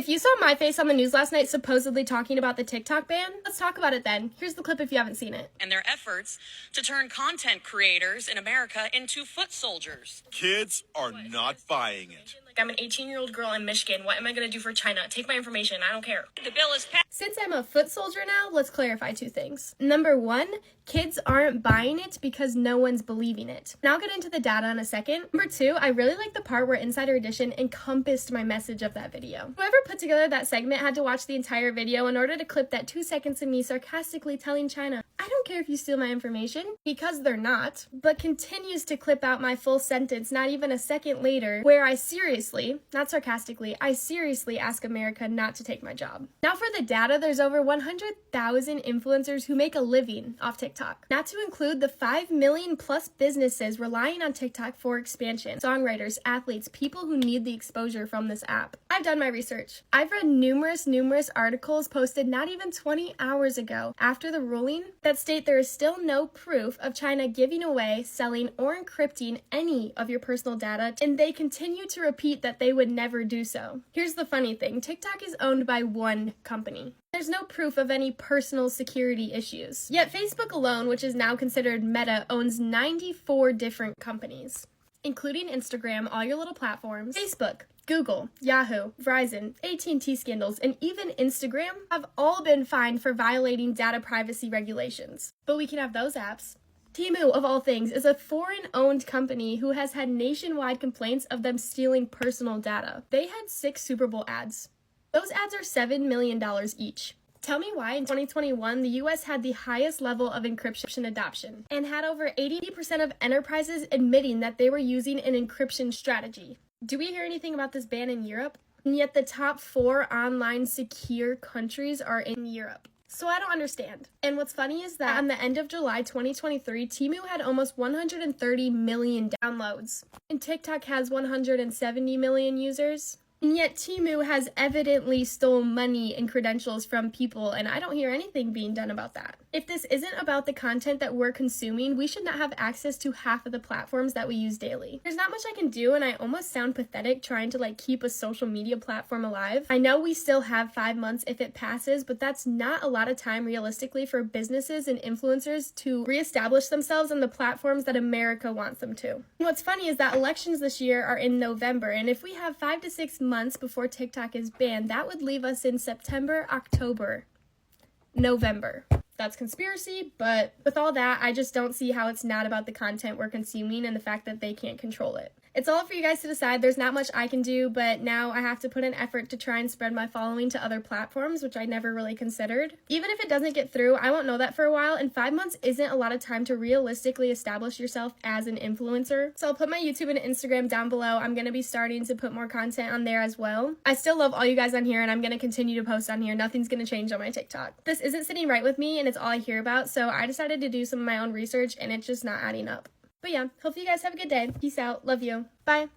If you saw my face on the news last night supposedly talking about the TikTok ban, let's talk about it then. Here's the clip if you haven't seen it. And their efforts to turn content creators in America into foot soldiers. Kids are not buying it. Like, I'm an 18-year-old girl in Michigan. What am I going to do for China? Take my information. I don't care. The bill is passed. Since I'm a foot soldier now, let's clarify two things. Number one, kids aren't buying it because no one's believing it. And I'll get into the data in a second. Number two, I really like the part where Insider Edition encompassed my message of that video. Whoever put together that segment had to watch the entire video in order to clip that 2 seconds of me sarcastically telling China, I don't care if you steal my information, because they're not, but continues to clip out my full sentence not even a second later, where I seriously, not sarcastically, I seriously ask America not to take my job. Now for the data, there's over 100,000 influencers who make a living off TikTok, not to include the 5 million plus businesses relying on TikTok for expansion, songwriters, athletes, people who need the exposure from this app. I've done my research. I've read numerous articles posted not even 20 hours ago after the ruling that state there is still no proof of China giving away, selling, or encrypting any of your personal data, and they continue to repeat that they would never do so. Here's the funny thing, TikTok is owned by one company. There's no proof of any personal security issues. Yet Facebook alone, which is now considered Meta, owns 94 different companies, including Instagram, all your little platforms, Facebook, Google, Yahoo, Verizon, AT&T scandals, and even Instagram have all been fined for violating data privacy regulations. But we can have those apps. Temu, of all things, is a foreign-owned company who has had nationwide complaints of them stealing personal data. They had 6 Super Bowl ads. Those ads are $7 million each. Tell me why in 2021, the US had the highest level of encryption adoption and had over 80% of enterprises admitting that they were using an encryption strategy. Do we hear anything about this ban in Europe? And yet the top 4 online secure countries are in Europe. So I don't understand. And what's funny is that on the end of July 2023, Temu had almost 130 million downloads, and TikTok has 170 million users. And yet Temu has evidently stolen money and credentials from people, and I don't hear anything being done about that. If this isn't about the content that we're consuming, we should not have access to half of the platforms that we use daily. There's not much I can do, and I almost sound pathetic trying to keep a social media platform alive. I know we still have 5 months if it passes, but that's not a lot of time realistically for businesses and influencers to reestablish themselves on the platforms that America wants them to. And what's funny is that elections this year are in November, and if we have 5 to 6 months before TikTok is banned, that would leave us in September, October, November. That's conspiracy, but with all that, I just don't see how it's not about the content we're consuming and the fact that they can't control it. It's all for you guys to decide. There's not much I can do, but now I have to put an effort to try and spread my following to other platforms, which I never really considered. Even if it doesn't get through, I won't know that for a while, and 5 months isn't a lot of time to realistically establish yourself as an influencer. So I'll put my YouTube and Instagram down below. I'm going to be starting to put more content on there as well. I still love all you guys on here, and I'm going to continue to post on here. Nothing's going to change on my TikTok. This isn't sitting right with me, and it's all I hear about, so I decided to do some of my own research, and it's just not adding up. But yeah, hopefully you guys have a good day. Peace out. Love you. Bye.